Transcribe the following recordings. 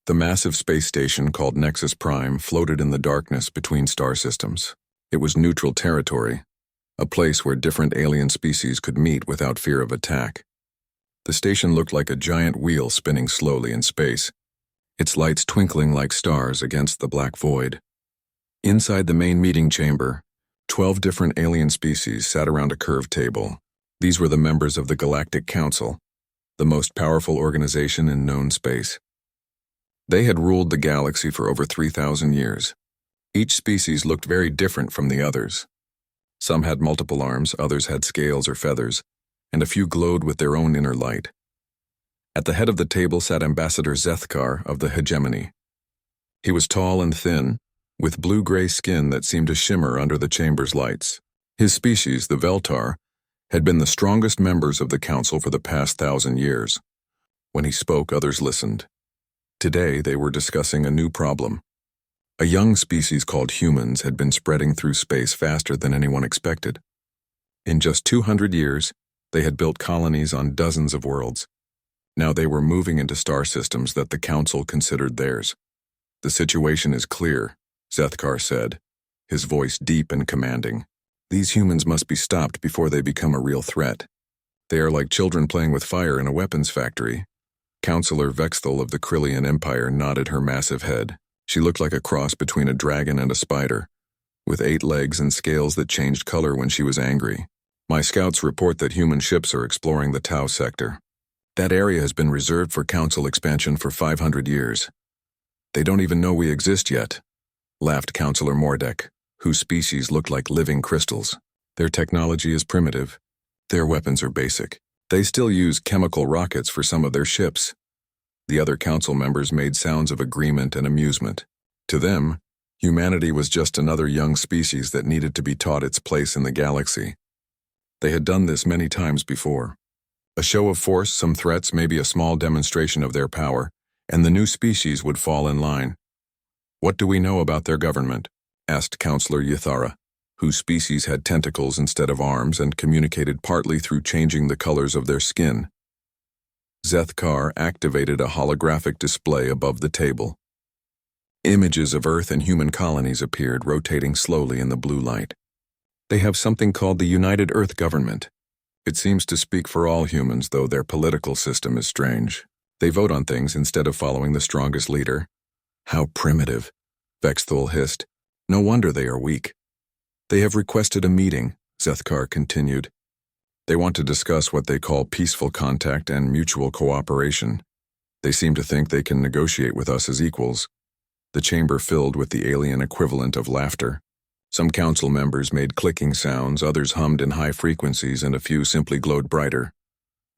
The massive space station called Nexus Prime floated in the darkness between star systems. It was neutral territory, a place where different alien species could meet without fear of attack. The station looked like a giant wheel spinning slowly in space, its lights twinkling like stars against the black void. Inside the main meeting chamber, 12 different alien species sat around a curved table. These were the members of the Galactic Council, the most powerful organization in known space. They had ruled the galaxy for over 3,000 years. Each species looked very different from the others. Some had multiple arms, others had scales or feathers, and a few glowed with their own inner light. At the head of the table sat Ambassador Zethkar of the Hegemony. He was tall and thin, with blue-gray skin that seemed to shimmer under the chamber's lights. His species, the Veltar, had been the strongest members of the council for the past 1,000 years. When he spoke, others listened. Today, they were discussing a new problem. A young species called humans had been spreading through space faster than anyone expected. In just 200 years, they had built colonies on dozens of worlds. Now they were moving into star systems that the council considered theirs. "The situation is clear," Zethkar said, his voice deep and commanding. "These humans must be stopped before they become a real threat. They are like children playing with fire in a weapons factory." Councillor Vexthal of the Krillian Empire nodded her massive head. She looked like a cross between a dragon and a spider, with 8 legs and scales that changed color when she was angry. "My scouts report that human ships are exploring the Tau sector. That area has been reserved for council expansion for 500 years. They don't even know we exist yet," laughed Councillor Mordek, whose species looked like living crystals. "Their technology is primitive. Their weapons are basic. They still use chemical rockets for some of their ships." The other council members made sounds of agreement and amusement. To them, humanity was just another young species that needed to be taught its place in the galaxy. They had done this many times before. A show of force, some threats, maybe a small demonstration of their power, and the new species would fall in line. "What do we know about their government?" asked Councillor Ythara, whose species had tentacles instead of arms and communicated partly through changing the colors of their skin. Zethkar activated a holographic display above the table. Images of Earth and human colonies appeared, rotating slowly in the blue light. "They have something called the United Earth Government. It seems to speak for all humans, though their political system is strange. They vote on things instead of following the strongest leader." "How primitive," Vexthal hissed. "No wonder they are weak." "They have requested a meeting," Zethkar continued. "They want to discuss what they call peaceful contact and mutual cooperation. They seem to think they can negotiate with us as equals." The chamber filled with the alien equivalent of laughter. Some council members made clicking sounds, others hummed in high frequencies, and a few simply glowed brighter.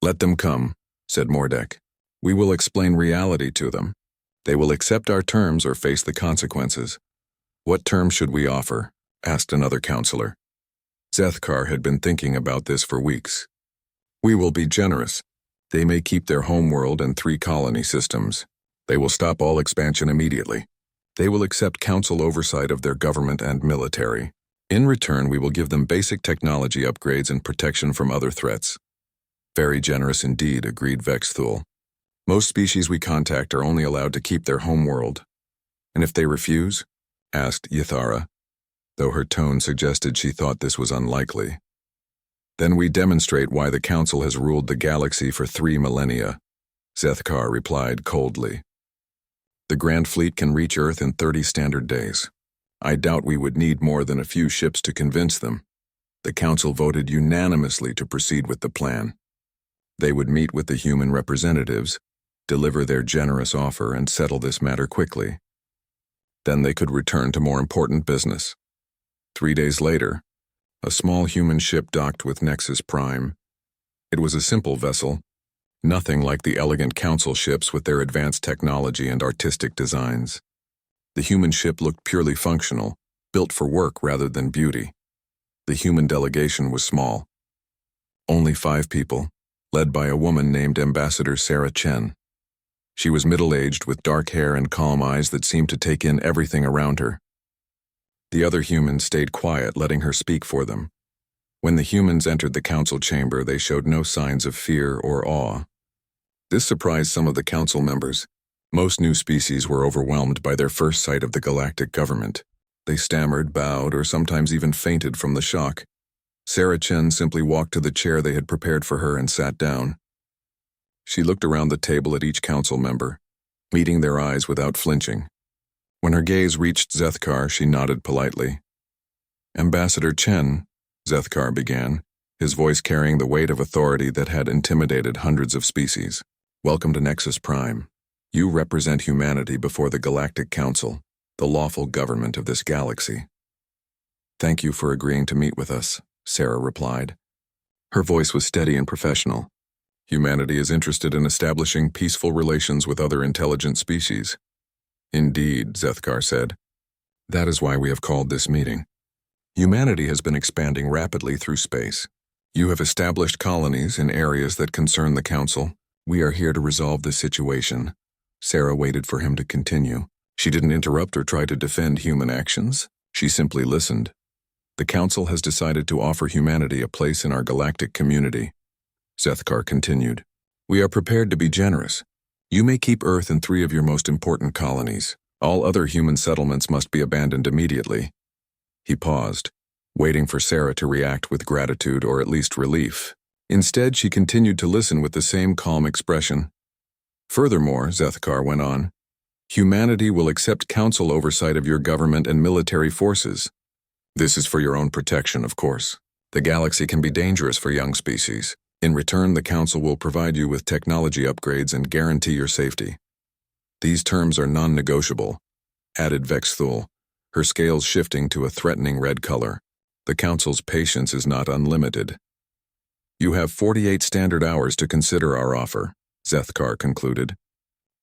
"Let them come," said Mordek. "We will explain reality to them. They will accept our terms or face the consequences." "What terms should we offer?" asked another councillor. Zethkar had been thinking about this for weeks. "We will be generous. They may keep their homeworld and 3 colony systems. They will stop all expansion immediately. They will accept council oversight of their government and military. In return, we will give them basic technology upgrades and protection from other threats." "Very generous indeed," agreed Vexthul. "Most species we contact are only allowed to keep their homeworld." "And if they refuse?" asked Ythara, though her tone suggested she thought this was unlikely. "Then we demonstrate why the council has ruled the galaxy for 3 millennia," Zethkar replied coldly. "The Grand Fleet can reach Earth in 30 standard days. I doubt we would need more than a few ships to convince them." The council voted unanimously to proceed with the plan. They would meet with the human representatives, deliver their generous offer, and settle this matter quickly. Then they could return to more important business. 3 days later, a small human ship docked with Nexus Prime. It was a simple vessel, nothing like the elegant council ships with their advanced technology and artistic designs. The human ship looked purely functional, built for work rather than beauty. The human delegation was small. Only 5 people, led by a woman named Ambassador Sarah Chen. She was middle-aged with dark hair and calm eyes that seemed to take in everything around her. The other humans stayed quiet, letting her speak for them. When the humans entered the council chamber, they showed no signs of fear or awe. This surprised some of the council members. Most new species were overwhelmed by their first sight of the galactic government. They stammered, bowed, or sometimes even fainted from the shock. Sarah Chen simply walked to the chair they had prepared for her and sat down. She looked around the table at each council member, meeting their eyes without flinching. When her gaze reached Zethkar, she nodded politely. "Ambassador Chen," Zethkar began, his voice carrying the weight of authority that had intimidated hundreds of species. "Welcome to Nexus Prime. You represent humanity before the Galactic Council, the lawful government of this galaxy." "Thank you for agreeing to meet with us," Sarah replied. Her voice was steady and professional. "Humanity is interested in establishing peaceful relations with other intelligent species." "Indeed," Zethkar said. "That is why we have called this meeting. Humanity has been expanding rapidly through space. You have established colonies in areas that concern the Council. We are here to resolve this situation." Sarah waited for him to continue. She didn't interrupt or try to defend human actions. She simply listened. "The Council has decided to offer humanity a place in our galactic community." Zethkar continued. "We are prepared to be generous. You may keep Earth and 3 of your most important colonies. All other human settlements must be abandoned immediately." He paused, waiting for Sarah to react with gratitude or at least relief. Instead, she continued to listen with the same calm expression. "Furthermore," Zethkar went on, "humanity will accept council oversight of your government and military forces. This is for your own protection, of course. The galaxy can be dangerous for young species. In return, the Council will provide you with technology upgrades and guarantee your safety. These terms are non-negotiable," added Vexthul, her scales shifting to a threatening red color. "The Council's patience is not unlimited." "You have 48 standard hours to consider our offer," Zethkar concluded.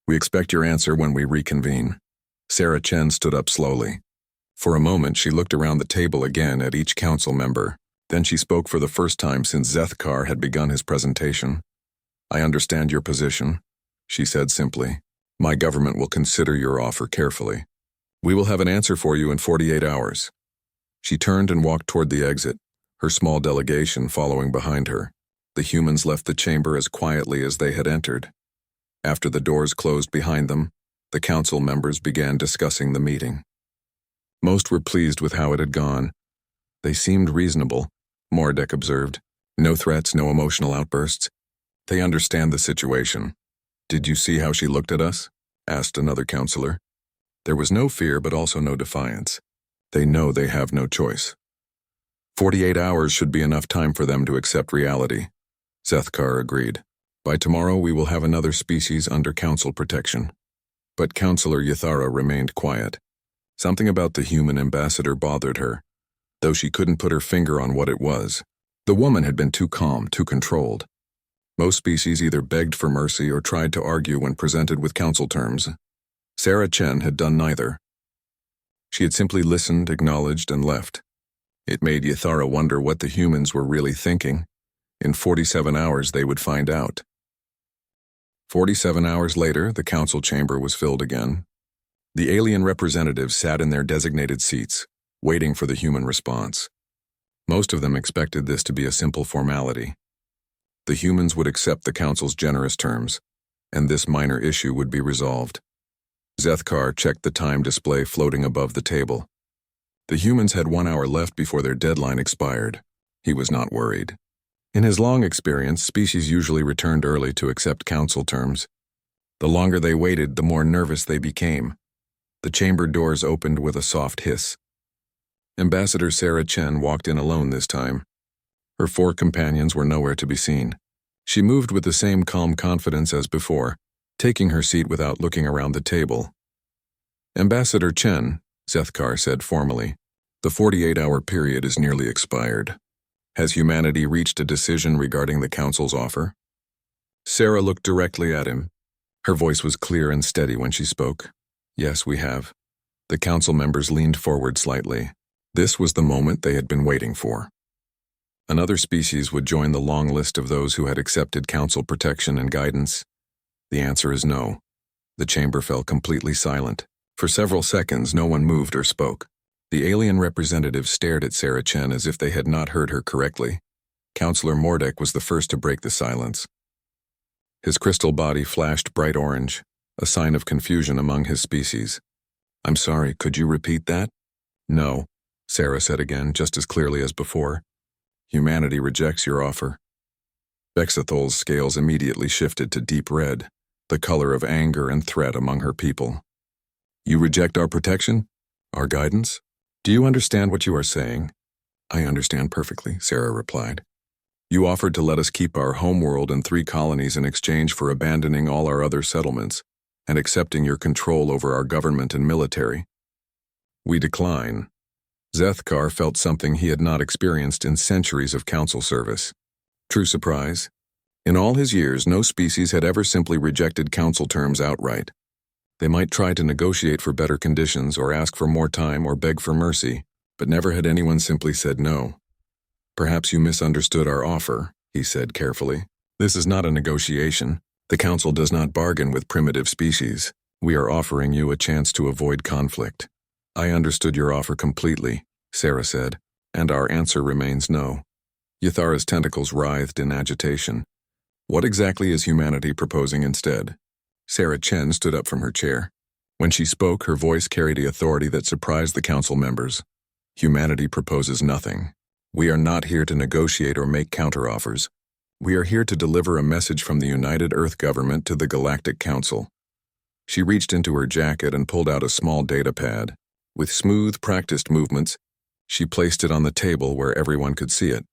"We expect your answer when we reconvene." Sarah Chen stood up slowly. For a moment, she looked around the table again at each council member. Then she spoke for the first time since Zethkar had begun his presentation. "I understand your position," she said simply. "My government will consider your offer carefully. We will have an answer for you in 48 hours. She turned and walked toward the exit, her small delegation following behind her. The humans left the chamber as quietly as they had entered. After the doors closed behind them, the council members began discussing the meeting. Most were pleased with how it had gone. "They seemed reasonable," Mordek observed. "No threats, no emotional outbursts. They understand the situation." "Did you see how she looked at us?" asked another counselor. There was no fear but also no defiance. They know they have no choice. 48 hours should be enough time for them to accept reality. Zethkar agreed. "By tomorrow we will have another species under council protection." But Counselor Yathara remained quiet. Something about the human ambassador bothered her, though she couldn't put her finger on what it was. The woman had been too calm, too controlled. Most species either begged for mercy or tried to argue when presented with council terms. Sarah Chen had done neither. She had simply listened, acknowledged, and left. It made Yathara wonder what the humans were really thinking. In 47 hours they would find out. 47 hours later, the council chamber was filled again. The alien representatives sat in their designated seats, waiting for the human response. Most of them expected this to be a simple formality. The humans would accept the council's generous terms, and this minor issue would be resolved. Zethkar checked the time display floating above the table. The humans had 1 hour left before their deadline expired. He was not worried. In his long experience, species usually returned early to accept council terms. The longer they waited, the more nervous they became. The chamber doors opened with a soft hiss. Ambassador Sarah Chen walked in alone this time. Her 4 companions were nowhere to be seen. She moved with the same calm confidence as before, taking her seat without looking around the table. "Ambassador Chen," Zethkar said formally, "the 48-hour period is nearly expired. Has humanity reached a decision regarding the council's offer?" Sarah looked directly at him. Her voice was clear and steady when she spoke. "Yes, we have." The council members leaned forward slightly. This was the moment they had been waiting for. Another species would join the long list of those who had accepted council protection and guidance. The answer is no. The chamber fell completely silent. For several seconds, no one moved or spoke. The alien representatives stared at Sarah Chen as if they had not heard her correctly. Counselor Mordek was the first to break the silence. His crystal body flashed bright orange. a sign of confusion among his species. "I'm sorry, could you repeat that?" "No," Sarah said again, just as clearly as before. "Humanity rejects your offer." Bexathol's scales immediately shifted to deep red, the color of anger and threat among her people. "You reject our protection? Our guidance? Do you understand what you are saying?" "I understand perfectly," Sarah replied. "You offered to let us keep our homeworld and 3 colonies in exchange for abandoning all our other settlements and accepting your control over our government and military. We decline." Zethkar felt something he had not experienced in centuries of council service. True surprise. In all his years, no species had ever simply rejected council terms outright. They might try to negotiate for better conditions or ask for more time or beg for mercy, but never had anyone simply said no. "Perhaps you misunderstood our offer," he said carefully. "This is not a negotiation. The council does not bargain with primitive species. We are offering you a chance to avoid conflict." "I understood your offer completely," Sarah said, "and our answer remains no." Yathara's tentacles writhed in agitation. "What exactly is humanity proposing instead?" Sarah Chen stood up from her chair. When she spoke, her voice carried the authority that surprised the council members. "Humanity proposes nothing. We are not here to negotiate or make counteroffers. We are here to deliver a message from the United Earth Government to the Galactic Council." She reached into her jacket and pulled out a small data pad. With smooth, practiced movements, she placed it on the table where everyone could see it.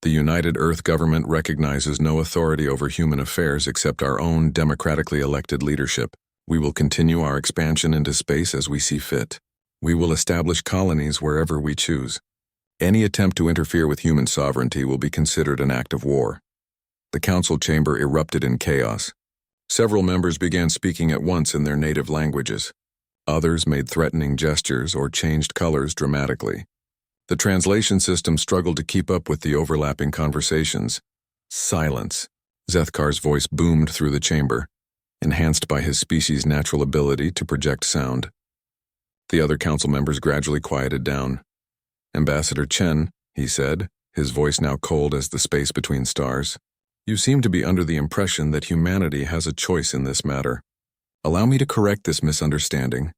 "The United Earth Government recognizes no authority over human affairs except our own democratically elected leadership. We will continue our expansion into space as we see fit. We will establish colonies wherever we choose. Any attempt to interfere with human sovereignty will be considered an act of war." The council chamber erupted in chaos. Several members began speaking at once in their native languages. Others made threatening gestures or changed colors dramatically. The translation system struggled to keep up with the overlapping conversations. "Silence." Zethkar's voice boomed through the chamber, enhanced by his species' natural ability to project sound. The other council members gradually quieted down. "Ambassador Chen," he said, his voice now cold as the space between stars, "you seem to be under the impression that humanity has a choice in this matter. Allow me to correct this misunderstanding."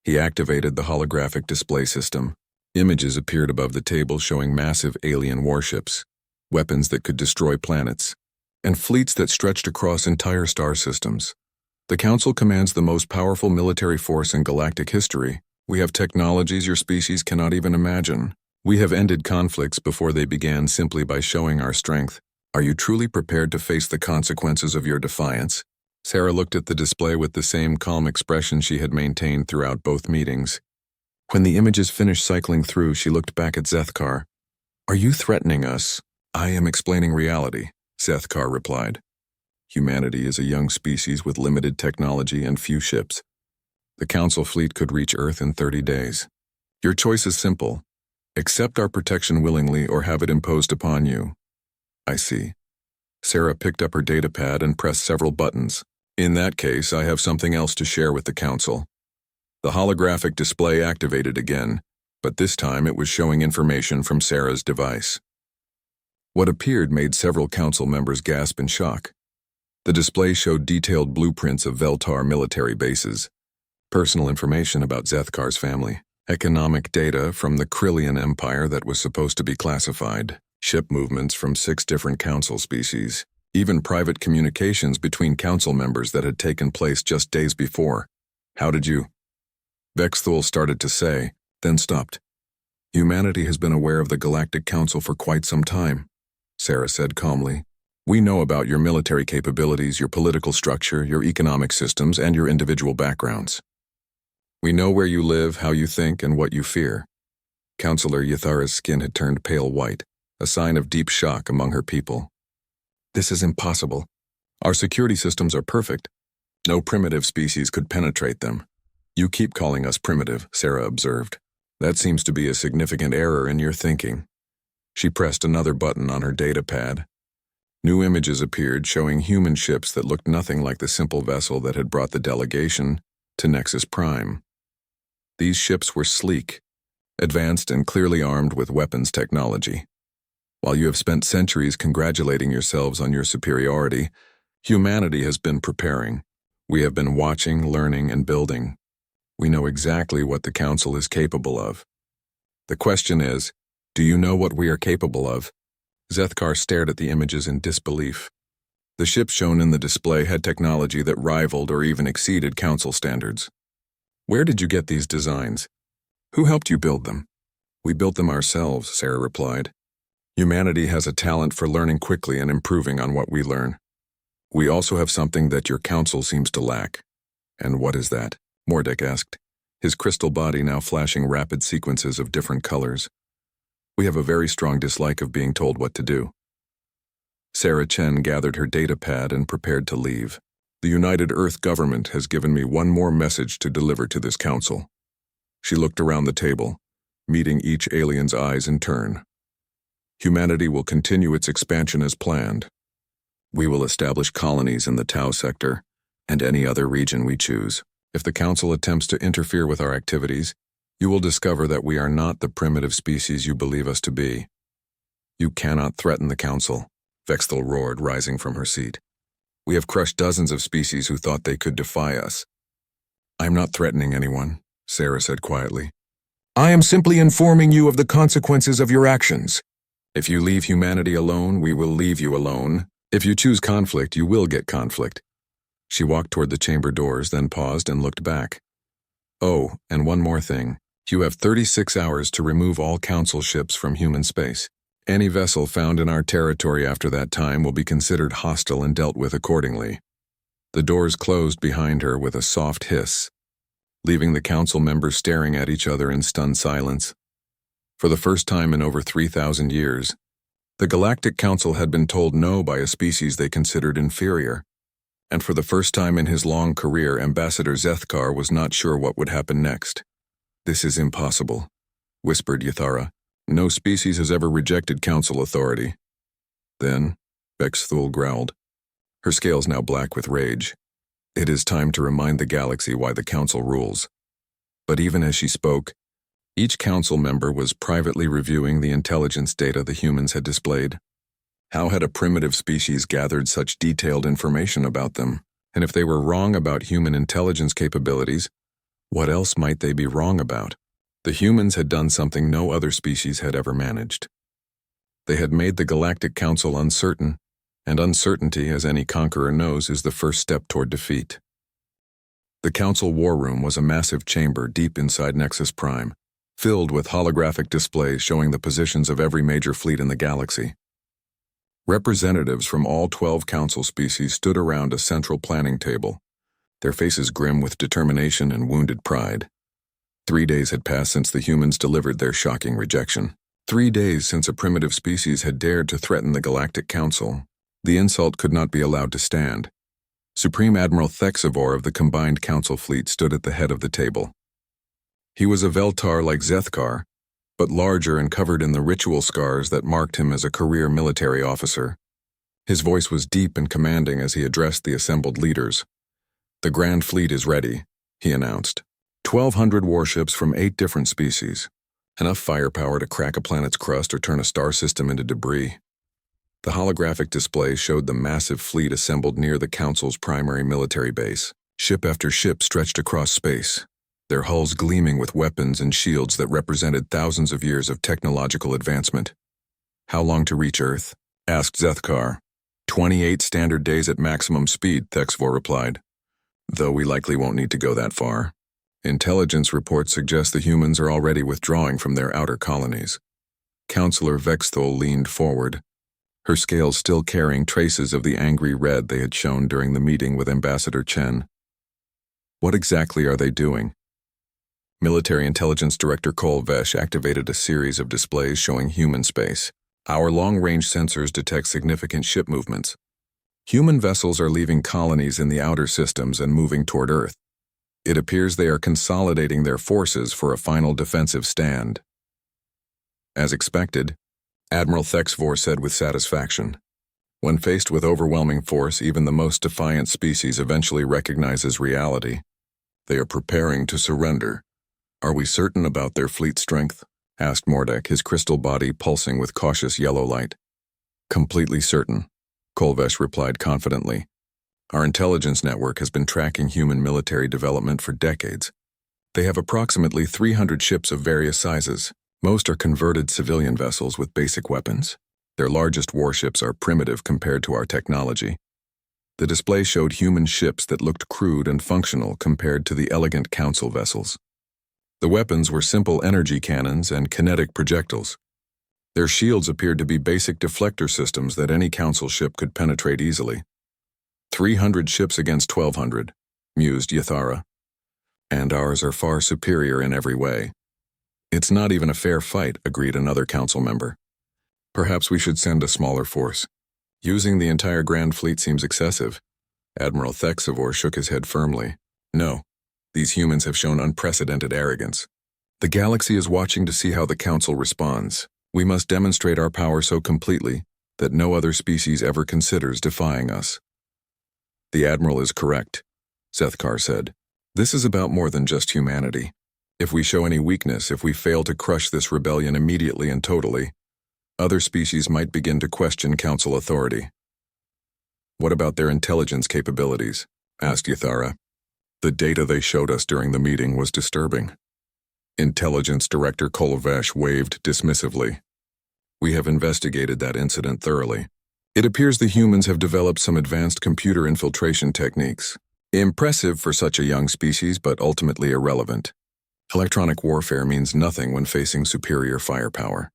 He activated the holographic display system. Images appeared above the table showing massive alien warships, weapons that could destroy planets, and fleets that stretched across entire star systems. "The Council commands the most powerful military force in galactic history. We have technologies your species cannot even imagine. We have ended conflicts before they began simply by showing our strength. Are you truly prepared to face the consequences of your defiance?" Sarah looked at the display with the same calm expression she had maintained throughout both meetings. When the images finished cycling through, she looked back at Zethkar. "Are you threatening us?" "I am explaining reality," Zethkar replied. "Humanity is a young species with limited technology and few ships. The Council fleet could reach Earth in 30 days. Your choice is simple. Accept our protection willingly or have it imposed upon you." "I see." Sarah picked up her datapad and pressed several buttons. "In that case, I have something else to share with the Council." The holographic display activated again, but this time it was showing information from Sarah's device. What appeared made several council members gasp in shock. The display showed detailed blueprints of Veltar military bases, personal information about Zethkar's family, economic data from the Krillian Empire that was supposed to be classified, ship movements from 6 different council species, even private communications between council members that had taken place just days before. "How did you?" Bexthul started to say, then stopped. "Humanity has been aware of the Galactic Council for quite some time," Sarah said calmly. "We know about your military capabilities, your political structure, your economic systems, and your individual backgrounds. We know where you live, how you think, and what you fear." Councillor Yathara's skin had turned pale white, a sign of deep shock among her people. "This is impossible. Our security systems are perfect. No primitive species could penetrate them." "You keep calling us primitive," Sarah observed. "That seems to be a significant error in your thinking." She pressed another button on her datapad. New images appeared showing human ships that looked nothing like the simple vessel that had brought the delegation to Nexus Prime. These ships were sleek, advanced and clearly armed with weapons technology. While you have spent centuries congratulating yourselves on your superiority, humanity has been preparing. We have been watching, learning, and building. We know exactly what the Council is capable of. The question is, do you know what we are capable of? Zethkar stared at the images in disbelief. The ships shown in the display had technology that rivaled or even exceeded Council standards. Where did you get these designs? Who helped you build them? We built them ourselves, Sarah replied. Humanity has a talent for learning quickly and improving on what we learn. We also have something that your Council seems to lack. And what is that? Mordek asked, his crystal body now flashing rapid sequences of different colors. We have a very strong dislike of being told what to do. Sarah Chen gathered her data pad and prepared to leave. The United Earth government has given me one more message to deliver to this Council. She looked around the table, meeting each alien's eyes in turn. Humanity will continue its expansion as planned. We will establish colonies in the Tau sector and any other region we choose. If the Council attempts to interfere with our activities, you will discover that we are not the primitive species you believe us to be. You cannot threaten the Council, Vexthal roared, rising from her seat. We have crushed dozens of species who thought they could defy us. I am not threatening anyone, Sarah said quietly. I am simply informing you of the consequences of your actions. If you leave humanity alone, we will leave you alone. If you choose conflict, you will get conflict. She walked toward the chamber doors, then paused and looked back. Oh, and one more thing. You have 36 hours to remove all Council ships from human space. Any vessel found in our territory after that time will be considered hostile and dealt with accordingly. The doors closed behind her with a soft hiss, leaving the Council members staring at each other in stunned silence. For the first time in over 3,000 years, the Galactic Council had been told no by a species they considered inferior. And for the first time in his long career, Ambassador Zethkar was not sure what would happen next. This is impossible, whispered Yathara. No species has ever rejected Council authority. Then, Vexthal growled, her scales now black with rage. It is time to remind the galaxy why the Council rules. But even as she spoke, each Council member was privately reviewing the intelligence data the humans had displayed. How had a primitive species gathered such detailed information about them? And if they were wrong about human intelligence capabilities, what else might they be wrong about? The humans had done something no other species had ever managed. They had made the Galactic Council uncertain, and uncertainty, as any conqueror knows, is the first step toward defeat. The Council war room was a massive chamber deep inside Nexus Prime, filled with holographic displays showing the positions of every major fleet in the galaxy. Representatives from all 12 Council species stood around a central planning table, their faces grim with determination and wounded pride. 3 days had passed since the humans delivered their shocking rejection. 3 days since a primitive species had dared to threaten the Galactic Council. The insult could not be allowed to stand. Supreme Admiral Thexivor of the combined Council fleet stood at the head of the table. He was a Veltar like Zethkar, but larger and covered in the ritual scars that marked him as a career military officer. His voice was deep and commanding as he addressed the assembled leaders. The Grand Fleet is ready, he announced. 1,200 warships from 8 different species. Enough firepower to crack a planet's crust or turn a star system into debris. The holographic display showed the massive fleet assembled near the Council's primary military base. Ship after ship stretched across space, their hulls gleaming with weapons and shields that represented thousands of years of technological advancement. How long to reach Earth? Asked Zethkar. 28 standard days at maximum speed, Thexvor replied. Though we likely won't need to go that far. Intelligence reports suggest the humans are already withdrawing from their outer colonies. Counselor Vexthal leaned forward, her scales still carrying traces of the angry red they had shown during the meeting with Ambassador Chen. What exactly are they doing? Military Intelligence Director Cole Vesh activated a series of displays showing human space. Our long-range sensors detect significant ship movements. Human vessels are leaving colonies in the outer systems and moving toward Earth. It appears they are consolidating their forces for a final defensive stand. As expected, Admiral Thexvor said with satisfaction. When faced with overwhelming force, even the most defiant species eventually recognizes reality. They are preparing to surrender. Are we certain about their fleet strength? Asked Mordek, his crystal body pulsing with cautious yellow light. Completely certain, Kolvesh replied confidently. Our intelligence network has been tracking human military development for decades. They have approximately 300 ships of various sizes. Most are converted civilian vessels with basic weapons. Their largest warships are primitive compared to our technology. The display showed human ships that looked crude and functional compared to the elegant council vessels. The weapons were simple energy cannons and kinetic projectiles. Their shields appeared to be basic deflector systems that any council ship could penetrate easily. 300 ships against 1,200, mused Yathara. And ours are far superior in every way. It's not even a fair fight, agreed another council member. Perhaps we should send a smaller force. Using the entire Grand Fleet seems excessive. Admiral Thexavor shook his head firmly. No, these humans have shown unprecedented arrogance. The galaxy is watching to see how the Council responds. We must demonstrate our power so completely that no other species ever considers defying us. The Admiral is correct, Zethkar said. This is about more than just humanity. If we show any weakness, if we fail to crush this rebellion immediately and totally, other species might begin to question Council authority. What about their intelligence capabilities? Asked Yathara. The data they showed us during the meeting was disturbing. Intelligence Director Kolvesh waved dismissively. We have investigated that incident thoroughly. It appears the humans have developed some advanced computer infiltration techniques. Impressive for such a young species, but ultimately irrelevant. Electronic warfare means nothing when facing superior firepower.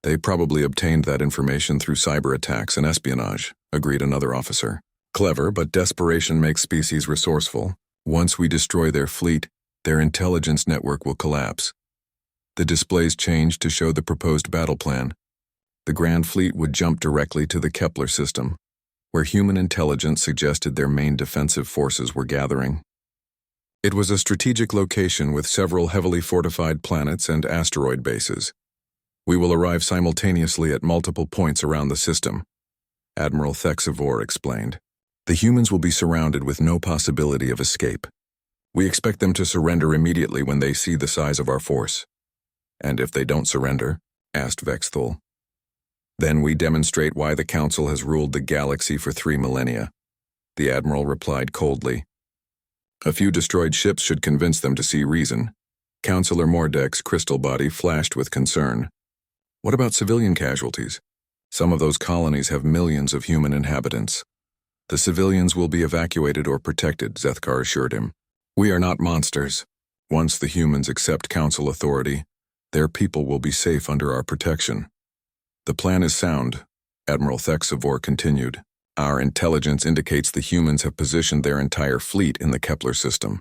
They probably obtained that information through cyber attacks and espionage, agreed another officer. Clever, but desperation makes species resourceful. Once we destroy their fleet, their intelligence network will collapse. The displays changed to show the proposed battle plan. The Grand Fleet would jump directly to the Kepler system, where human intelligence suggested their main defensive forces were gathering. It was a strategic location with several heavily fortified planets and asteroid bases. We will arrive simultaneously at multiple points around the system, Admiral Thexavor explained. The humans will be surrounded with no possibility of escape. We expect them to surrender immediately when they see the size of our force. And if they don't surrender, asked Vexthul. Then we demonstrate why the Council has ruled the galaxy for 3 millennia, the Admiral replied coldly. A few destroyed ships should convince them to see reason. Councillor Mordek's crystal body flashed with concern. What about civilian casualties? Some of those colonies have millions of human inhabitants. The civilians will be evacuated or protected, Zethkar assured him. We are not monsters. Once the humans accept Council authority, their people will be safe under our protection. The plan is sound, Admiral Thexavor continued. Our intelligence indicates the humans have positioned their entire fleet in the Kepler system.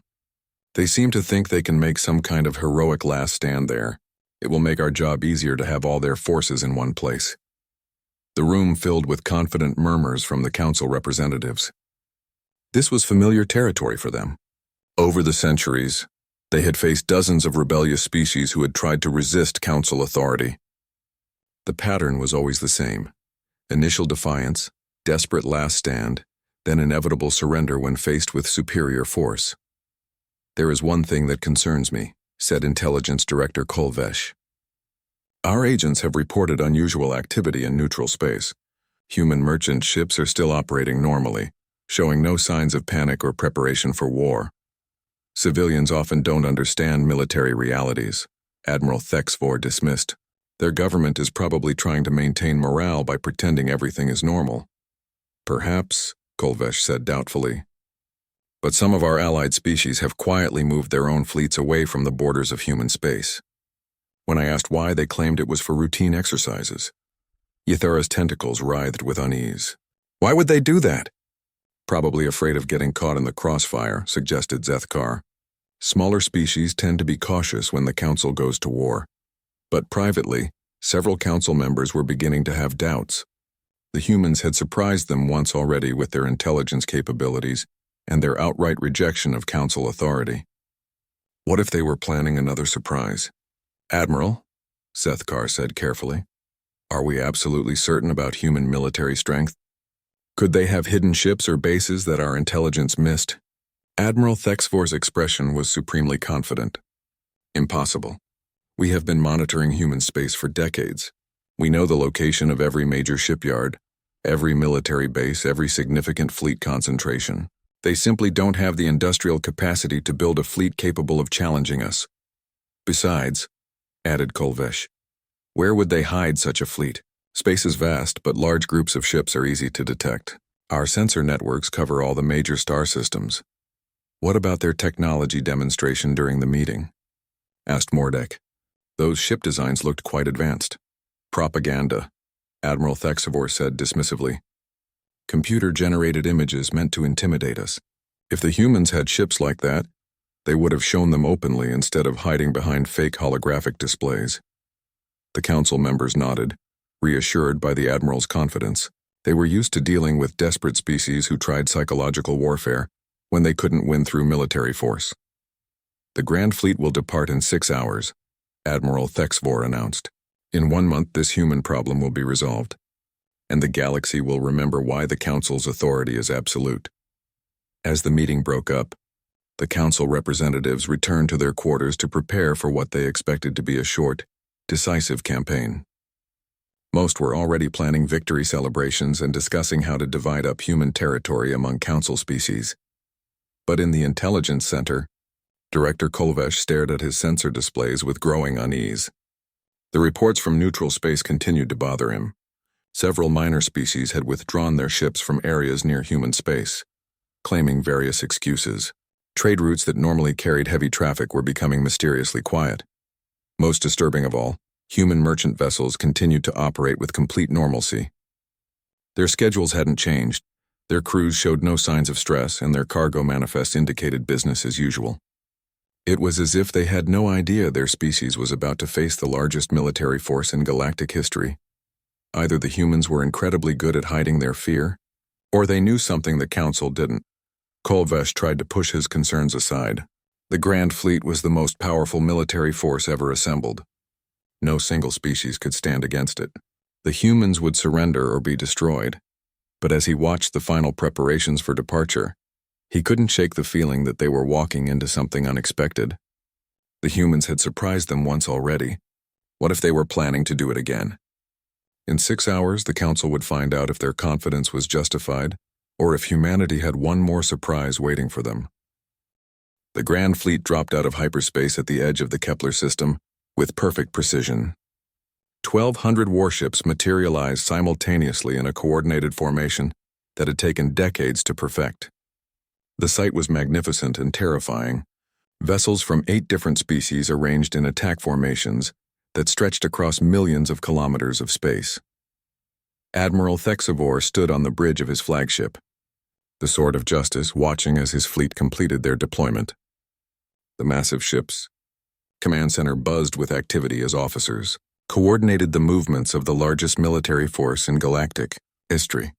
They seem to think they can make some kind of heroic last stand there. It will make our job easier to have all their forces in one place. The room filled with confident murmurs from the Council representatives. This was familiar territory for them. Over the centuries, they had faced dozens of rebellious species who had tried to resist Council authority. The pattern was always the same. Initial defiance, desperate last stand, then inevitable surrender when faced with superior force. There is one thing that concerns me, said Intelligence Director Kolvesh. Our agents have reported unusual activity in neutral space. Human merchant ships are still operating normally, showing no signs of panic or preparation for war. Civilians often don't understand military realities, Admiral Thexavor dismissed. Their government is probably trying to maintain morale by pretending everything is normal. Perhaps, Kolvesh said doubtfully. But some of our allied species have quietly moved their own fleets away from the borders of human space. When I asked why, they claimed it was for routine exercises. Yathara's tentacles writhed with unease. Why would they do that? Probably afraid of getting caught in the crossfire, suggested Zethkar. Smaller species tend to be cautious when the Council goes to war. But privately, several Council members were beginning to have doubts. The humans had surprised them once already with their intelligence capabilities and their outright rejection of Council authority. What if they were planning another surprise? Admiral, Zethkar said carefully, are we absolutely certain about human military strength? Could they have hidden ships or bases that our intelligence missed? Admiral Thexavor's expression was supremely confident. Impossible. We have been monitoring human space for decades. We know the location of every major shipyard, Every military base, every significant fleet concentration. They simply don't have the industrial capacity to build a fleet capable of challenging us. Besides, added Kolvesh, where would they hide such a fleet? Space is vast, but large groups of ships are easy to detect. Our sensor networks cover all the major star systems. What about their technology demonstration during the meeting? Asked Mordek. Those ship designs looked quite advanced. Propaganda, Admiral Thexavor said dismissively. Computer-generated images meant to intimidate us. If the humans had ships like that, they would have shown them openly instead of hiding behind fake holographic displays. The council members nodded, reassured by the Admiral's confidence. They were used to dealing with desperate species who tried psychological warfare when they couldn't win through military force. The Grand Fleet will depart in 6 hours, Admiral Thexavor announced. In 1 month, this human problem will be resolved, and the galaxy will remember why the Council's authority is absolute. As the meeting broke up, the Council representatives returned to their quarters to prepare for what they expected to be a short, decisive campaign. Most were already planning victory celebrations and discussing how to divide up human territory among Council species. But in the Intelligence Center, Director Kolvesh stared at his sensor displays with growing unease. The reports from neutral space continued to bother him. Several minor species had withdrawn their ships from areas near human space, claiming various excuses. Trade routes that normally carried heavy traffic were becoming mysteriously quiet. Most disturbing of all, human merchant vessels continued to operate with complete normalcy. Their schedules hadn't changed, their crews showed no signs of stress, and their cargo manifests indicated business as usual. It was as if they had no idea their species was about to face the largest military force in galactic history. Either the humans were incredibly good at hiding their fear, or they knew something the Council didn't. Kolvesh tried to push his concerns aside. The Grand Fleet was the most powerful military force ever assembled. No single species could stand against it. The humans would surrender or be destroyed. But as he watched the final preparations for departure, he couldn't shake the feeling that they were walking into something unexpected. The humans had surprised them once already. What if they were planning to do it again? In 6 hours, the Council would find out if their confidence was justified, or if humanity had one more surprise waiting for them. The Grand Fleet dropped out of hyperspace at the edge of the Kepler system with perfect precision. 1,200 warships materialized simultaneously in a coordinated formation that had taken decades to perfect. The sight was magnificent and terrifying. Vessels from 8 different species arranged in attack formations that stretched across millions of kilometers of space. Admiral Thexavor stood on the bridge of his flagship, the Sword of Justice, watching as his fleet completed their deployment. The massive ship's command center buzzed with activity as officers coordinated the movements of the largest military force in galactic history.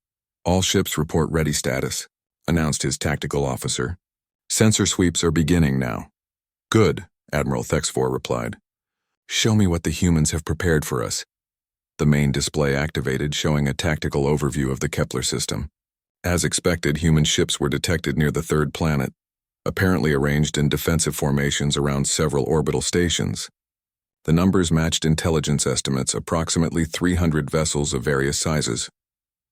All ships report ready status, announced his tactical officer. Sensor sweeps are beginning now. Good, Admiral Thexavor replied. Show me what the humans have prepared for us. The main display activated, showing a tactical overview of the Kepler system. As expected, human ships were detected near the third planet, apparently arranged in defensive formations around several orbital stations. The numbers matched intelligence estimates, approximately 300 vessels of various sizes.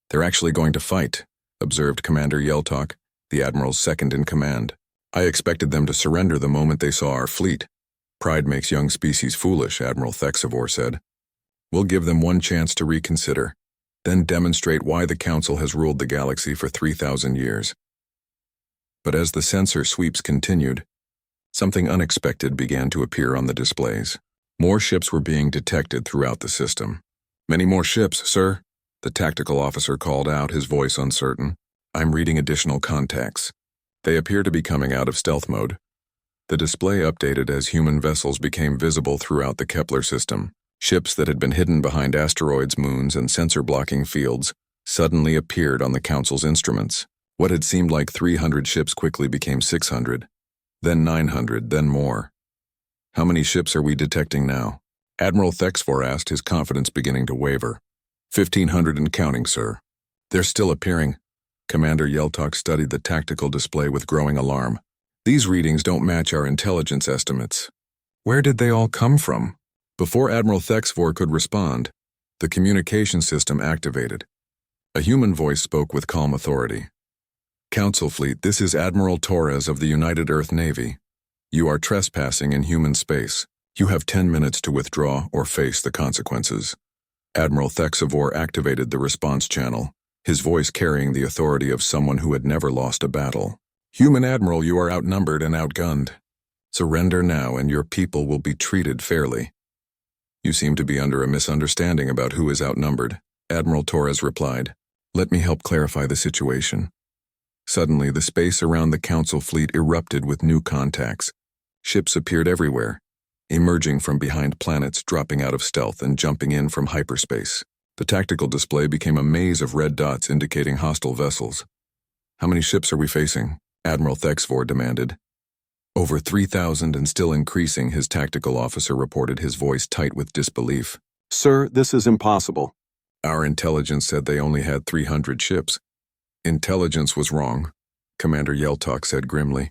They're actually going to fight, observed Commander Yeltok, the Admiral's second-in-command. I expected them to surrender the moment they saw our fleet. Pride makes young species foolish, Admiral Thexavor said. We'll give them one chance to reconsider, then demonstrate why the Council has ruled the galaxy for 3,000 years. But as the sensor sweeps continued, something unexpected began to appear on the displays. More ships were being detected throughout the system. Many more ships, sir, the tactical officer called out, his voice uncertain. I'm reading additional contacts. They appear to be coming out of stealth mode. The display updated as human vessels became visible throughout the Kepler system. Ships that had been hidden behind asteroids, moons, and sensor-blocking fields suddenly appeared on the Council's instruments. What had seemed like 300 ships quickly became 600, then 900, then more. How many ships are we detecting now? Admiral Thexavor asked, his confidence beginning to waver. 1,500 and counting, sir. They're still appearing. Commander Yeltok studied the tactical display with growing alarm. These readings don't match our intelligence estimates. Where did they all come from? Before Admiral Thexavor could respond, the communication system activated. A human voice spoke with calm authority. "Council Fleet, this is Admiral Torres of the United Earth Navy. You are trespassing in human space. You have 10 minutes to withdraw or face the consequences." Admiral Thexavor activated the response channel, his voice carrying the authority of someone who had never lost a battle. "Human Admiral, you are outnumbered and outgunned. Surrender now and your people will be treated fairly." "You seem to be under a misunderstanding about who is outnumbered," Admiral Torres replied. "Let me help clarify the situation." Suddenly, the space around the Council fleet erupted with new contacts. Ships appeared everywhere, emerging from behind planets, dropping out of stealth and jumping in from hyperspace. The tactical display became a maze of red dots indicating hostile vessels. "How many ships are we facing?" Admiral Thexavor demanded. "Over 3,000 and still increasing," his tactical officer reported, his voice tight with disbelief. "Sir, this is impossible." "Our intelligence said they only had 300 ships." "Intelligence was wrong," Commander Yeltok said grimly.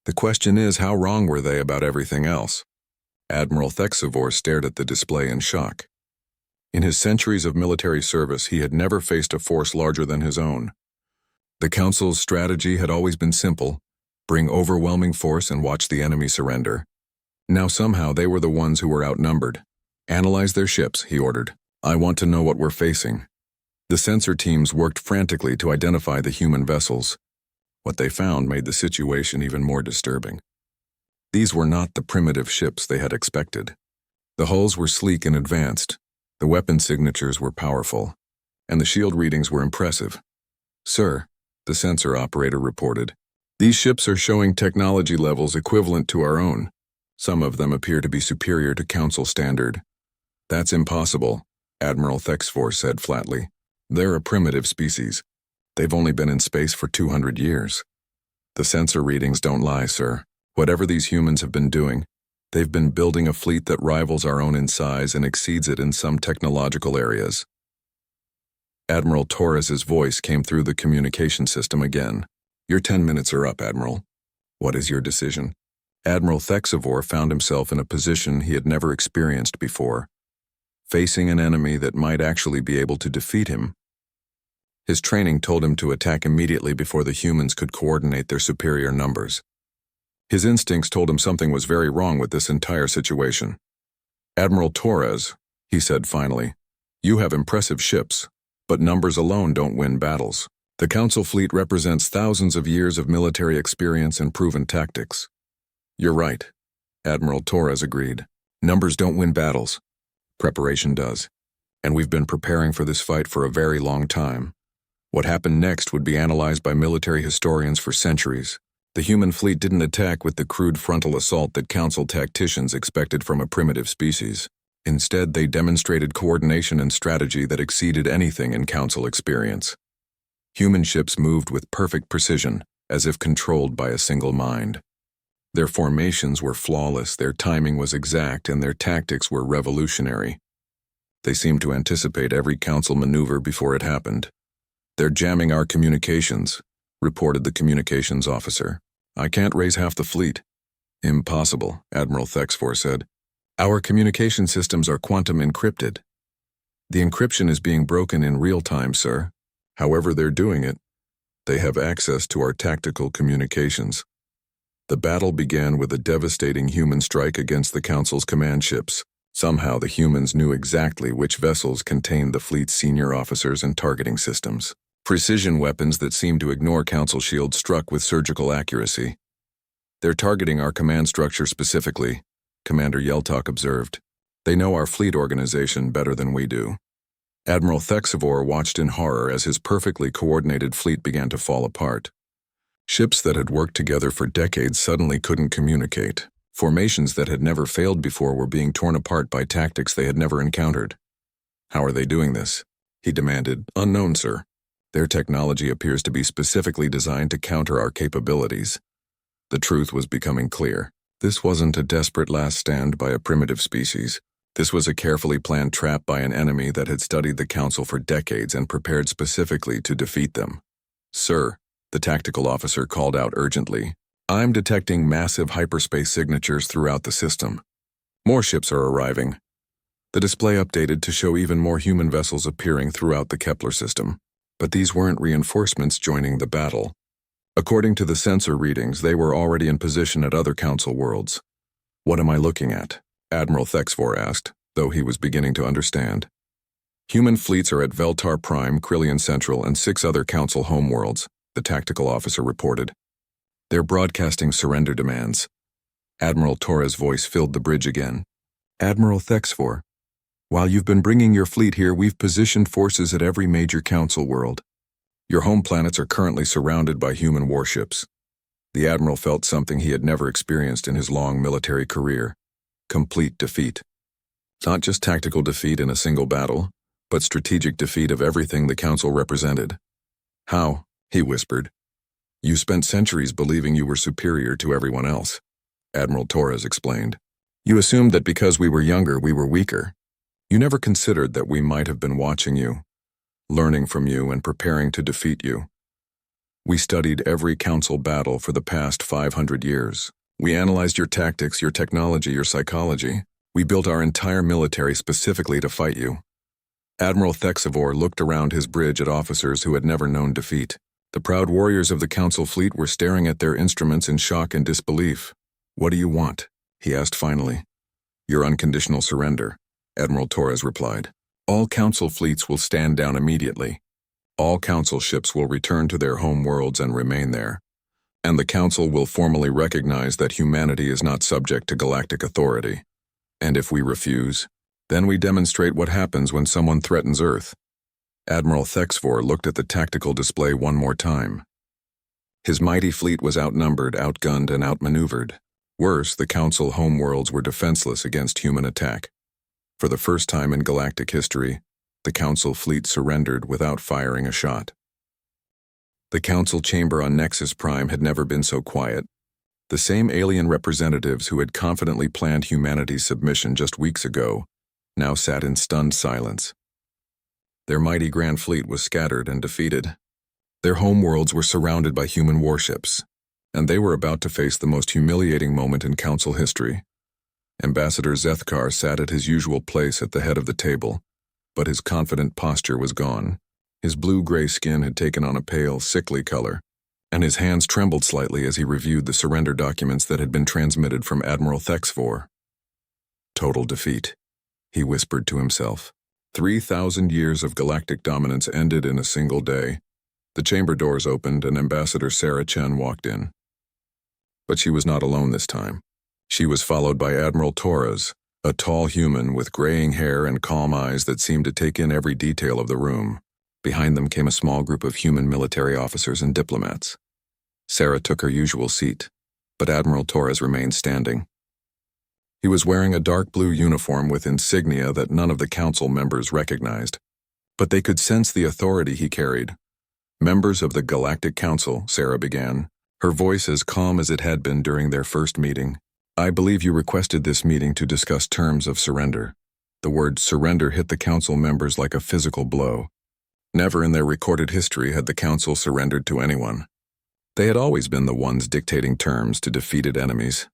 "The question is, how wrong were they about everything else?" Admiral Thexavor stared at the display in shock. In his centuries of military service, he had never faced a force larger than his own. The Council's strategy had always been simple: bring overwhelming force and watch the enemy surrender. Now somehow they were the ones who were outnumbered. "Analyze their ships," he ordered. "I want to know what we're facing." The sensor teams worked frantically to identify the human vessels. What they found made the situation even more disturbing. These were not the primitive ships they had expected. The hulls were sleek and advanced, the weapon signatures were powerful, and the shield readings were impressive. "Sir," the sensor operator reported, "these ships are showing technology levels equivalent to our own. Some of them appear to be superior to Council standard." "That's impossible," Admiral Thexavor said flatly. "They're a primitive species. They've only been in space for 200 years. The sensor readings don't lie, sir. Whatever these humans have been doing, they've been building a fleet that rivals our own in size and exceeds it in some technological areas." Admiral Torres's voice came through the communication system again. "Your 10 minutes are up, Admiral. What is your decision?" Admiral Thexavor found himself in a position he had never experienced before, facing an enemy that might actually be able to defeat him. His training told him to attack immediately before the humans could coordinate their superior numbers. His instincts told him something was very wrong with this entire situation. "Admiral Torres," he said finally, "you have impressive ships, but numbers alone don't win battles. The Council fleet represents thousands of years of military experience and proven tactics." "You're right," Admiral Torres agreed. "Numbers don't win battles. Preparation does. And we've been preparing for this fight for a very long time. What happened next would be analyzed by military historians for centuries. The human fleet didn't attack with the crude frontal assault that Council tacticians expected from a primitive species. Instead, they demonstrated coordination and strategy that exceeded anything in Council experience. Human ships moved with perfect precision, as if controlled by a single mind. Their formations were flawless, their timing was exact, and their tactics were revolutionary. They seemed to anticipate every Council maneuver before it happened. "They're jamming our communications," reported the communications officer. "I can't raise half the fleet." "Impossible," Admiral Thexavor said. "Our communication systems are quantum encrypted." "The encryption is being broken in real time, sir. However they're doing it, they have access to our tactical communications." The battle began with a devastating human strike against the Council's command ships. Somehow the humans knew exactly which vessels contained the fleet's senior officers and targeting systems. Precision weapons that seemed to ignore Council shields struck with surgical accuracy. "They're targeting our command structure specifically," Commander Yeltok observed. "They know our fleet organization better than we do." Admiral Thexavor watched in horror as his perfectly coordinated fleet began to fall apart. Ships that had worked together for decades suddenly couldn't communicate. Formations that had never failed before were being torn apart by tactics they had never encountered. "How are they doing this?" he demanded. "Unknown, sir. Their technology appears to be specifically designed to counter our capabilities." The truth was becoming clear. This wasn't a desperate last stand by a primitive species. This was a carefully planned trap by an enemy that had studied the Council for decades and prepared specifically to defeat them. "Sir," the tactical officer called out urgently, "I'm detecting massive hyperspace signatures throughout the system. More ships are arriving." The display updated to show even more human vessels appearing throughout the Kepler system. But these weren't reinforcements joining the battle. According to the sensor readings, they were already in position at other Council worlds. "What am I looking at?" Admiral Thexvor asked, though he was beginning to understand. "Human fleets are at Veltar Prime, Krillian Central, and 6 other Council homeworlds," the tactical officer reported. "They're broadcasting surrender demands." Admiral Torres' voice filled the bridge again. "Admiral Thexvor, while you've been bringing your fleet here, we've positioned forces at every major Council world. Your home planets are currently surrounded by human warships." The Admiral felt something he had never experienced in his long military career: complete defeat. Not just tactical defeat in a single battle, but strategic defeat of everything the Council represented. "How?" he whispered. "You spent centuries believing you were superior to everyone else," Admiral Torres explained. "You assumed that because we were younger, we were weaker. You never considered that we might have been watching you, learning from you, and preparing to defeat you. We studied every Council battle for the past 500 years. We analyzed your tactics, your technology, your psychology. We built our entire military specifically to fight you." Admiral Thexvor looked around his bridge at officers who had never known defeat. The proud warriors of the Council fleet were staring at their instruments in shock and disbelief. "What do you want?" he asked finally. "Your unconditional surrender," Admiral Torres replied. "All Council fleets will stand down immediately. All Council ships will return to their home worlds and remain there. And the Council will formally recognize that humanity is not subject to galactic authority. And if we refuse, then we demonstrate what happens when someone threatens Earth." Admiral Thexvor looked at the tactical display one more time. His mighty fleet was outnumbered, outgunned, and outmaneuvered. Worse, the Council homeworlds were defenseless against human attack. For the first time in galactic history, the Council fleet surrendered without firing a shot. The Council chamber on Nexus Prime had never been so quiet. The same alien representatives who had confidently planned humanity's submission just weeks ago now sat in stunned silence. Their mighty Grand Fleet was scattered and defeated. Their homeworlds were surrounded by human warships, and they were about to face the most humiliating moment in Council history. Ambassador Zethkar sat at his usual place at the head of the table, but his confident posture was gone. His blue-gray skin had taken on a pale, sickly color, and his hands trembled slightly as he reviewed the surrender documents that had been transmitted from Admiral Thexvor. "Total defeat," he whispered to himself. 3,000 years of galactic dominance ended in a single day. The chamber doors opened and Ambassador Sarah Chen walked in. But she was not alone this time. She was followed by Admiral Torres, a tall human with graying hair and calm eyes that seemed to take in every detail of the room. Behind them came a small group of human military officers and diplomats. Sarah took her usual seat, but Admiral Torres remained standing. He was wearing a dark blue uniform with insignia that none of the Council members recognized, but they could sense the authority he carried. "Members of the Galactic Council," Sarah began, her voice as calm as it had been during their first meeting. "I believe you requested this meeting to discuss terms of surrender." The word surrender hit the Council members like a physical blow. Never in their recorded history had the Council surrendered to anyone. They had always been the ones dictating terms to defeated enemies.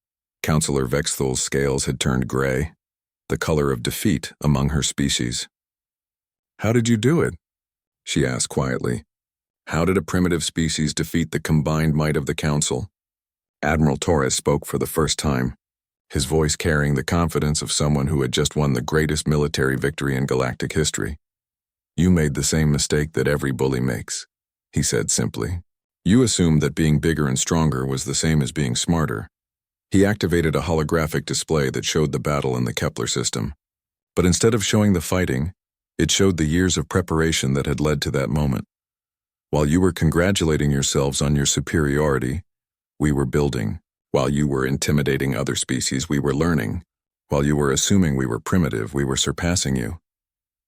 Councillor Vexthal's scales had turned gray, the color of defeat among her species. "How did you do it?" she asked quietly. "How did a primitive species defeat the combined might of the Council?" Admiral Torres spoke for the first time, his voice carrying the confidence of someone who had just won the greatest military victory in galactic history. "You made the same mistake that every bully makes," he said simply. "You assumed that being bigger and stronger was the same as being smarter." He activated a holographic display that showed the battle in the Kepler system. But instead of showing the fighting, it showed the years of preparation that had led to that moment. While you were congratulating yourselves on your superiority, we were building. While you were intimidating other species, we were learning. While you were assuming we were primitive, we were surpassing you.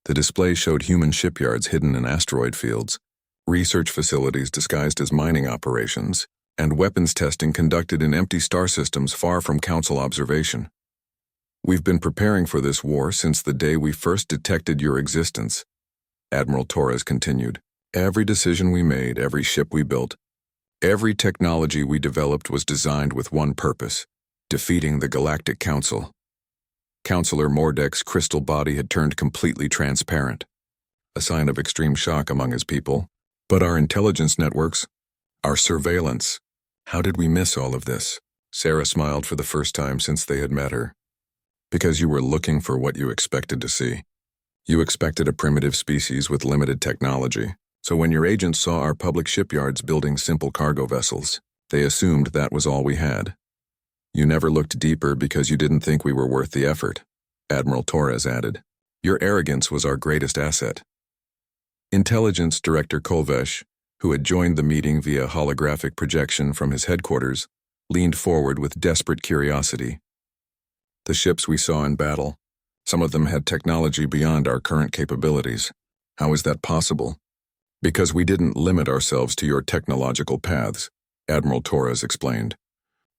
The display showed human shipyards hidden in asteroid fields, research facilities disguised as mining operations, and weapons testing conducted in empty star systems far from Council observation. "We've been preparing for this war since the day we first detected your existence," Admiral Torres continued. "Every decision we made, every ship we built, every technology we developed was designed with one purpose: defeating the Galactic Council." Councillor Mordek's crystal body had turned completely transparent, a sign of extreme shock among his people. But our intelligence networks, our surveillance, how did we miss all of this? Sarah smiled for the first time since they had met her. Because you were looking for what you expected to see. You expected a primitive species with limited technology. So when your agents saw our public shipyards building simple cargo vessels, they assumed that was all we had. You never looked deeper because you didn't think we were worth the effort, Admiral Torres added. Your arrogance was our greatest asset. Intelligence Director Kolvesh, who had joined the meeting via holographic projection from his headquarters, leaned forward with desperate curiosity. The ships we saw in battle, some of them had technology beyond our current capabilities. How is that possible? Because we didn't limit ourselves to your technological paths, Admiral Torres explained.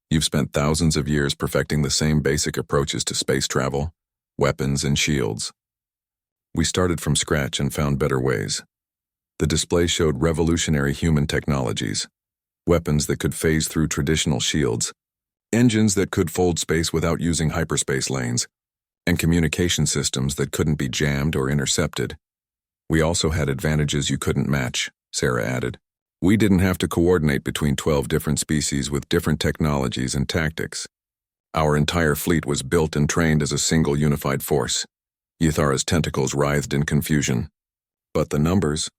You've spent thousands of years perfecting the same basic approaches to space travel, weapons, and shields. We started from scratch and found better ways. The display showed revolutionary human technologies, weapons that could phase through traditional shields, engines that could fold space without using hyperspace lanes, and communication systems that couldn't be jammed or intercepted. We also had advantages you couldn't match, Sarah added. We didn't have to coordinate between 12 different species with different technologies and tactics. Our entire fleet was built and trained as a single unified force. Ythara's tentacles writhed in confusion. But the numbers?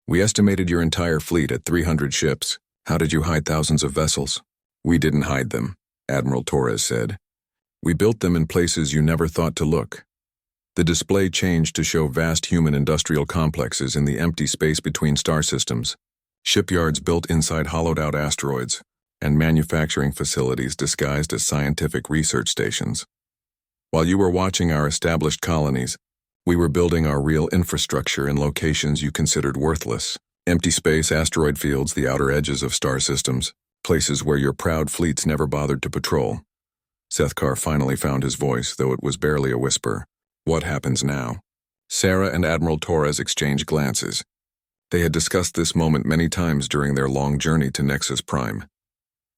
We estimated your entire fleet at 300 ships. How did you hide thousands of vessels? We didn't hide them, Admiral Torres said. We built them in places you never thought to look. The display changed to show vast human industrial complexes in the empty space between star systems, shipyards built inside hollowed-out asteroids, and manufacturing facilities disguised as scientific research stations. While you were watching our established colonies, we were building our real infrastructure in locations you considered worthless. Empty space, asteroid fields, the outer edges of star systems, places where your proud fleets never bothered to patrol. Sethkar finally found his voice, though it was barely a whisper. What happens now? Sarah and Admiral Torres exchanged glances. They had discussed this moment many times during their long journey to Nexus Prime.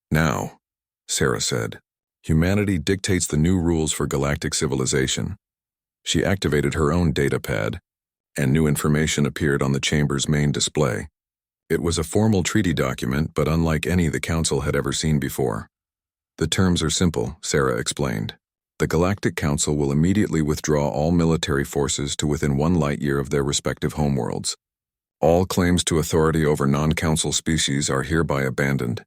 Now, Sarah said, humanity dictates the new rules for galactic civilization. She activated her own data pad, and new information appeared on the chamber's main display. It was a formal treaty document, but unlike any the Council had ever seen before. The terms are simple, Sarah explained. The Galactic Council will immediately withdraw all military forces to within 1 light-year of their respective homeworlds. All claims to authority over non-Council species are hereby abandoned.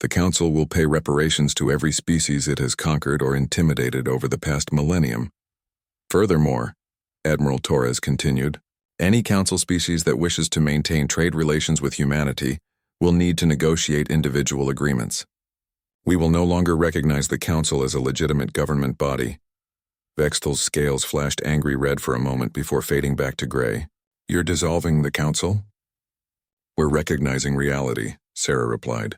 The Council will pay reparations to every species it has conquered or intimidated over the past millennium. Furthermore, Admiral Torres continued, any Council species that wishes to maintain trade relations with humanity will need to negotiate individual agreements. We will no longer recognize the Council as a legitimate government body. Vextel's scales flashed angry red for a moment before fading back to gray. You're dissolving the Council? We're recognizing reality, Sarah replied.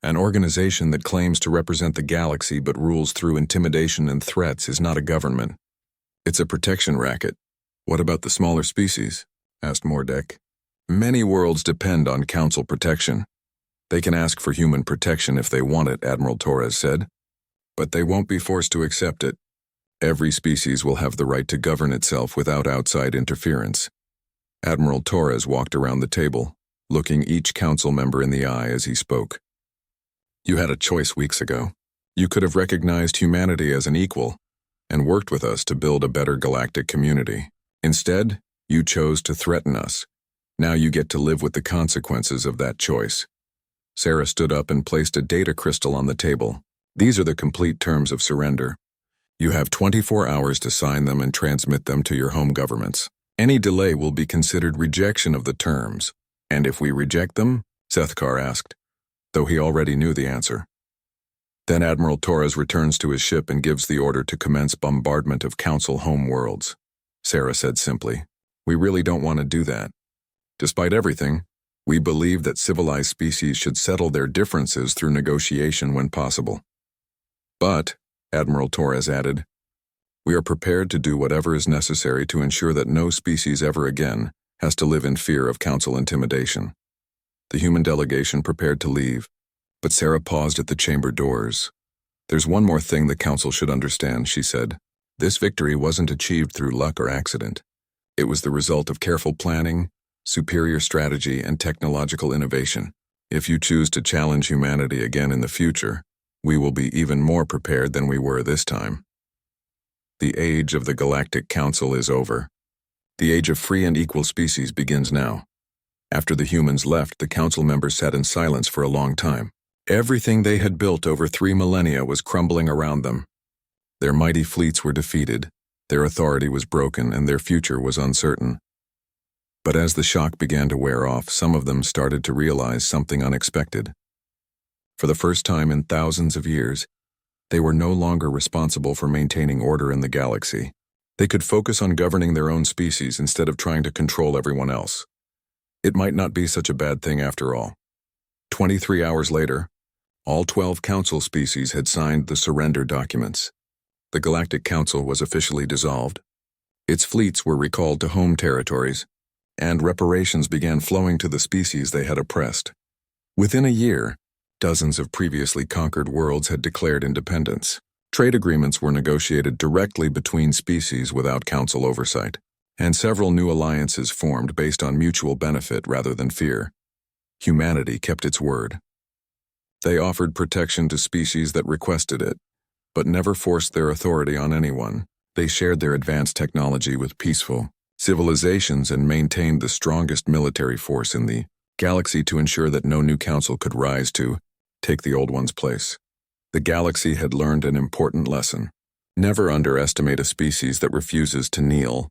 An organization that claims to represent the galaxy but rules through intimidation and threats is not a government. It's a protection racket. What about the smaller species? Asked Mordek. Many worlds depend on Council protection. They can ask for human protection if they want it, Admiral Torres said. But they won't be forced to accept it. Every species will have the right to govern itself without outside interference. Admiral Torres walked around the table, looking each Council member in the eye as he spoke. You had a choice weeks ago. You could have recognized humanity as an equal and worked with us to build a better galactic community. Instead, you chose to threaten us. Now you get to live with the consequences of that choice. Sarah stood up and placed a data crystal on the table. These are the complete terms of surrender. You have 24 hours to sign them and transmit them to your home governments. Any delay will be considered rejection of the terms. And if we reject them? Sethkar asked, though he already knew the answer. Then Admiral Torres returns to his ship and gives the order to commence bombardment of Council home worlds. Sarah said simply, we really don't want to do that. Despite everything, we believe that civilized species should settle their differences through negotiation when possible. But, Admiral Torres added, we are prepared to do whatever is necessary to ensure that no species ever again has to live in fear of Council intimidation. The human delegation prepared to leave, but Sarah paused at the chamber doors. There's one more thing the Council should understand, she said. This victory wasn't achieved through luck or accident. It was the result of careful planning, superior strategy, and technological innovation. If you choose to challenge humanity again in the future, we will be even more prepared than we were this time. The age of the Galactic Council is over. The age of free and equal species begins now. After the humans left, the council members sat in silence for a long time. Everything they had built over 3 millennia was crumbling around them. Their mighty fleets were defeated, their authority was broken, and their future was uncertain. But as the shock began to wear off, some of them started to realize something unexpected. For the first time in thousands of years, they were no longer responsible for maintaining order in the galaxy. They could focus on governing their own species instead of trying to control everyone else. It might not be such a bad thing after all. 23 hours later, all 12 council species had signed the surrender documents. The Galactic Council was officially dissolved. Its fleets were recalled to home territories, and reparations began flowing to the species they had oppressed. Within a year, dozens of previously conquered worlds had declared independence. Trade agreements were negotiated directly between species without council oversight, and several new alliances formed based on mutual benefit rather than fear. Humanity kept its word. They offered protection to species that requested it, but never forced their authority on anyone. They shared their advanced technology with peaceful civilizations and maintained the strongest military force in the galaxy to ensure that no new council could rise to take the old one's place. The galaxy had learned an important lesson. Never underestimate a species that refuses to kneel.